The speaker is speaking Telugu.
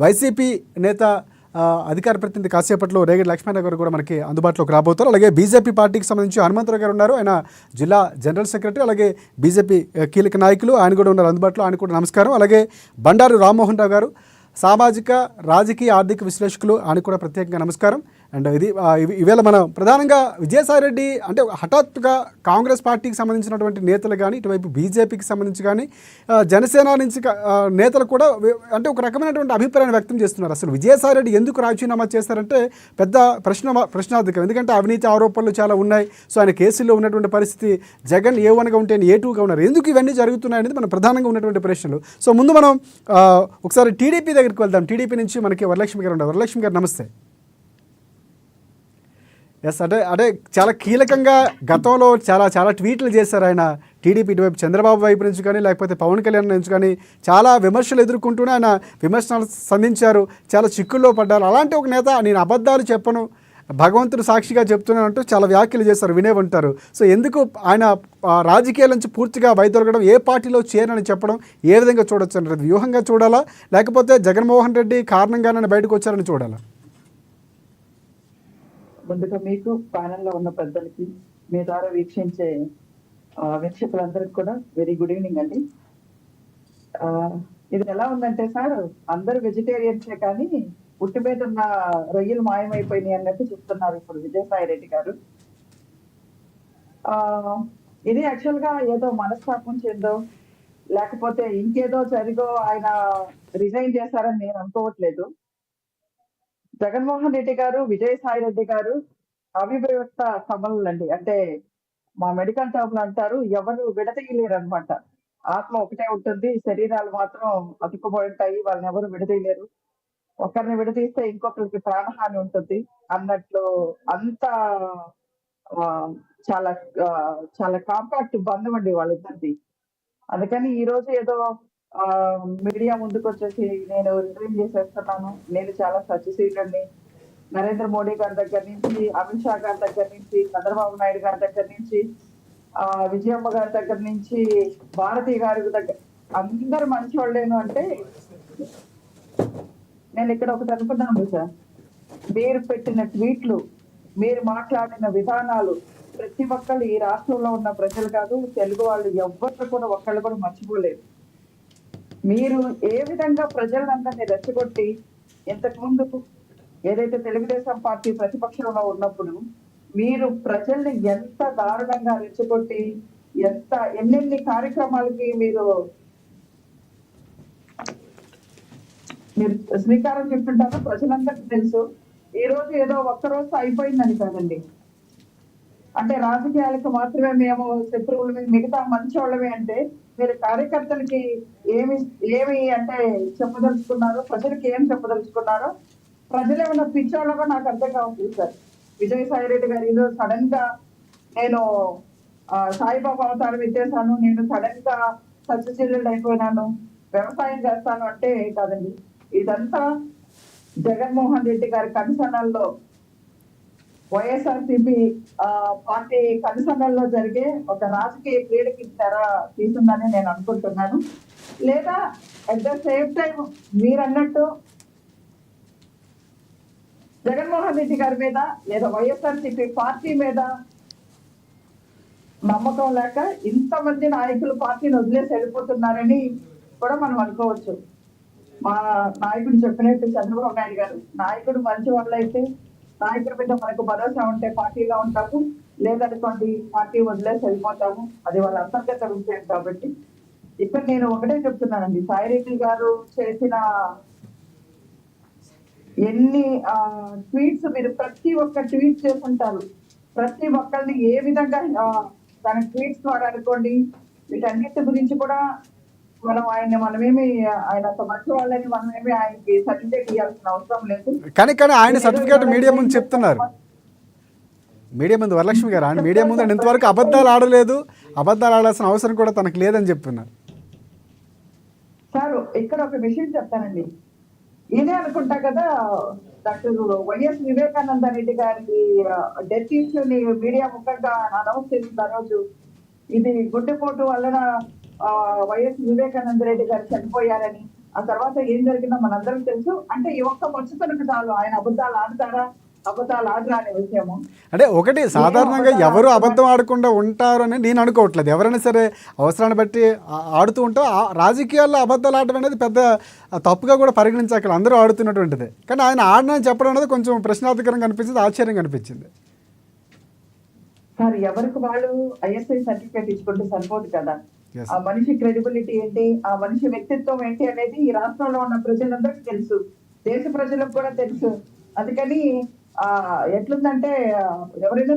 వైసీపీ నేత అధికార ప్రతినిధి కాసేపట్లో రేగడి లక్ష్మణ గారు కూడా మనకి అందుబాటులోకి రాబోతారు. అలాగే బీజేపీ పార్టీకి సంబంధించి హనుమంతరావు గారు ఉన్నారు, ఆయన జిల్లా జనరల్ సెక్రటరీ. అలాగే బీజేపీ కీలక నాయకులు ఆయన కూడా ఉన్నారు అందుబాటులో, ఆయన కూడా నమస్కారం. అలాగే బండారు రామ్మోహన్ రావు గారు సామాజిక రాజకీయ ఆర్థిక విశ్లేషకులు, ఆయన కూడా ప్రత్యేకంగా నమస్కారం. అండ్ ఈవేళ మనం ప్రధానంగా విజయసాయిరెడ్డి అంటే హఠాత్తుగా కాంగ్రెస్ పార్టీకి సంబంధించినటువంటి నేతలు కానీ, ఇటువైపు బీజేపీకి సంబంధించి కానీ, జనసేన నుంచి నేతలు కూడా అంటే ఒక రకమైనటువంటి అభిప్రాయాన్ని వ్యక్తం చేస్తున్నారు. అసలు విజయసాయిరెడ్డి ఎందుకు రాజీనామా చేస్తారంటే పెద్ద ప్రశ్నార్థకం. ఎందుకంటే అవినీతి ఆరోపణలు చాలా ఉన్నాయి. సో ఆయన కేసుల్లో ఉన్నటువంటి పరిస్థితి, జగన్ A1గా ఉంటే A2గా ఉన్నారు. ఎందుకు ఇవన్నీ జరుగుతున్నాయి అనేది మన ప్రధానంగా ఉన్నటువంటి ప్రశ్నలు. సో ముందు మనం ఒకసారి టీడీపీ దగ్గరికి వెళ్దాం. టీడీపీ నుంచి మనకి వరలక్ష్మి గారు ఉన్నారు. వరలక్ష్మి గారు నమస్తే. ఎస్, అంటే చాలా కీలకంగా గతంలో చాలా ట్వీట్లు చేశారు ఆయన. టీడీపీ ఇటువైపు చంద్రబాబు వైపు నుంచి కానీ, లేకపోతే పవన్ కళ్యాణ్ నుంచి కానీ చాలా విమర్శలు ఎదుర్కొంటూనే ఆయన విమర్శలు సంధించారు, చాలా చిక్కుల్లో పడ్డారు. అలాంటి ఒక నేత నేను అబద్ధాలు చెప్పను, భగవంతుడు సాక్షిగా చెప్తున్నాను అంటూ చాలా వ్యాఖ్యలు చేస్తారు, వినే ఉంటారు. సో ఎందుకు ఆయన రాజకీయాల నుంచి పూర్తిగా వైదొలగడం, ఏ పార్టీలో చేరని చెప్పడం ఏ విధంగా చూడొచ్చు అనేది వ్యూహంగా చూడాలా, లేకపోతే జగన్మోహన్ రెడ్డి కారణంగానే బయటకు వచ్చారని చూడాలా? ముందుగా మీకు ప్యానెల్లో ఉన్న పెద్దలకి, మీ ద్వారా వీక్షించే వీక్షకులందరికి కూడా వెరీ గుడ్ ఈవినింగ్ అండి. ఇది ఎలా ఉందంటే సార్, అందరూ వెజిటేరియన్సే కానీ పుట్టి మీద ఉన్న రొయ్యలు మాయమైపోయినాయి అన్నట్టు చెప్తున్నారు ఇప్పుడు విజయసాయి రెడ్డి గారు. ఇది యాక్చువల్ గా ఏదో మనస్తాపం చెందో లేకపోతే ఇంకేదో జరిగో ఆయన రిజైన్ చేశారని నేను అనుకోవట్లేదు. జగన్మోహన్ రెడ్డి గారు, విజయసాయి రెడ్డి గారు అవిభక్త కమలండి. అంటే మా మెడికల్ టర్మ్ అంటారు, ఎవరు విడతీయలేరు అనమాట. ఆత్మ ఒకటే ఉంటుంది, శరీరాలు మాత్రం అతుక్కుపోయి ఉంటాయి, వాళ్ళని ఎవరు విడతీయలేరు. ఒకరిని విడతీస్తే ఇంకొకరికి ప్రాణహాని ఉంటుంది అన్నట్లు అంత చాలా చాలా కాంపాక్ట్ బంధం అండి వాళ్ళిద్దరిది. అందుకని ఈ రోజు ఏదో మీడియా ముందుకు వచ్చేసి నేను రిజైన్ చేసేస్తున్నాను, నేను చాలా సత్యశీలుని, నరేంద్ర మోడీ గారి దగ్గర నుంచి, అమిత్ షా గారి దగ్గర నుంచి, చంద్రబాబు నాయుడు గారి దగ్గర నుంచి, విజయమ్మ గారి దగ్గర నుంచి, భారతి గారి దగ్గర అందరు మంచి వాళ్ళేను అంటే నేను ఇక్కడ ఒకటి అనుకున్నాను సార్. మీరు పెట్టిన ట్వీట్లు, మీరు మాట్లాడిన విధానాలు ప్రతి ఒక్కళ్ళు ఈ రాష్ట్రంలో ఉన్న ప్రజలు కాదు, తెలుగు వాళ్ళు ఎవ్వరు కూడా ఒక్కళ్ళు కూడా మర్చిపోలేదు. మీరు ఏ విధంగా ప్రజలందరినీ రెచ్చగొట్టి, ఇంతకు ముందు ఏదైతే తెలుగుదేశం పార్టీ ప్రతిపక్షంలో ఉన్నప్పుడు మీరు ప్రజల్ని ఎంత దారుణంగా రెచ్చగొట్టి ఎన్నెన్ని కార్యక్రమాలకి మీరు శ్రీకారం చుట్టుంటారో ప్రజలందరికీ తెలుసు. ఈ రోజు ఏదో ఒక్కరోజు అయిపోయిందని కాదండి. అంటే రాజకీయాలకు మాత్రమే మేము శత్రువులు, మిగతా మంచి వాళ్ళమే అంటే మీరు కార్యకర్తలకి ఏమి అంటే చెప్పదలుచుకున్నారో, ప్రజలకి ఏం చెప్పదలుచుకున్నారో, ప్రజలు ఏమన్నా పిచ్చోళ్ళగా నాకు అర్థం కావట్లేదు సార్. విజయసాయి రెడ్డి గారు ఈరోజు సడన్ గా నేను సాయిబాబా అవతారం ఎత్తేసాను, నేను సడన్ గా సత్యశీలుడు అయిపోయినాను, వ్యవసాయం చేస్తాను అంటే కాదండి. ఇదంతా జగన్మోహన్ రెడ్డి గారి కనుసన్నల్లో, వైఎస్ఆర్సీపీ పార్టీ కనుసన్నల్లో జరిగే ఒక రాజకీయ క్రీడకి తెర తీసిందని నేను అనుకుంటున్నాను. లేదా అట్ ద సేమ్ టైం మీరు అన్నట్టు జగన్మోహన్ రెడ్డి గారి మీద లేదా వైఎస్ఆర్సీపీ పార్టీ మీద నమ్మకం లేక ఇంతమంది నాయకులు పార్టీని వదిలేసి వెళ్ళిపోతున్నారని కూడా మనం అనుకోవచ్చు. మా నాయకుడు చెప్పినట్టు చంద్రబాబు నాయుడు గారు, నాయకుడు మంచి వాళ్ళైతే, నాయకుడి మీద మనకు భరోసా ఉంటే పార్టీలో ఉంటాము, లేదనుకోండి పార్టీ వదిలేసి వెళ్ళిపోతాము, అది వాళ్ళ అంతర్గత విషయం. కాబట్టి ఇక్కడ నేను ఒకటే చెప్తున్నానండి, సాయిరెడ్డి గారు చేసిన ఎన్ని ట్వీట్స్, మీరు ప్రతి ఒక్క ట్వీట్ చేసుంటారు, ప్రతి ఒక్కరిని ఏ విధంగా తన ట్వీట్స్ ద్వారా అనుకోండి, వీటన్నిటి గురించి కూడా మనమేమి ఆయన మంచి వాళ్ళని మనమేమి ఆయనకి సర్టిఫికేట్ ఇవ్వాల్సిన అవసరం లేదు. కానీ ఆయన సర్టిఫికేట్ మీడియా ముందు చెప్తున్నారు. మీడియా ముందు వరలక్ష్మి గారు ఆయన మీడియా ముందు ఇంతవరకు అబద్ధాలు ఆడలేదు, అబద్ధాలు ఆడాల్సిన అవసరం కూడా తనకు లేదని చెప్తున్నారు. సార్ ఇక్కడ ఒక విషయం చెప్తానండి, ఈయనే అనుకుంటా కదా డాక్టర్ వైఎస్ వివేకానంద రెడ్డి గారికి డెత్ ఇష్యూని మీడియా ముఖంగా అనౌన్స్ చేసింది ఆ రోజు. ఇది గుండెపోటు వలన వైఎస్ వివేకానంద రెడ్డి గారు చనిపోయారని, ఆ తర్వాత ఏం జరిగిందో మనందరం తెలుసు. అంటే ఈ ఒక్క ముచ్చటకు చాలు ఆయన అబద్ధాలు ఆడతారా, అబద్ధాలు ఆడరా అనే విషయము. అంటే ఒకటి సాధారణంగా అబద్ధాలు ఎవరు ఆడుతున్నారు. అబద్ధం ఆడకుండా ఉంటారని నేను అనుకోవట్లేదు. ఎవరైనా సరే అవసరాన్ని బట్టి ఆడుతూ ఉంటాం. రాజకీయాల్లో అబద్ధాలు ఆడడం అనేది పెద్ద తప్పుగా కూడా పరిగణించక్కల అందరూ ఆడుతున్నటువంటిదే. కానీ ఆయన ఆడనని చెప్పడం అనేది కొంచెం ప్రశ్నార్థకరంగా అనిపించింది, ఆశ్చర్యంగా అనిపించింది. సార్ ఎవరికి వాళ్ళు ఐఎస్ఐ సర్టిఫికేట్ ఇచ్చుకుంటే సరిపోదు కదా. Yes. ఆ మనిషి క్రెడిబిలిటీ ఏంటి, ఆ మనిషి వ్యక్తిత్వం ఏంటి అనేది ఈ రాష్ట్రంలో ఉన్న ప్రజలందరికీ తెలుసు, దేశ ప్రజలకు కూడా తెలుసు. అందుకని ఎట్లుందంటే ఎవరైనా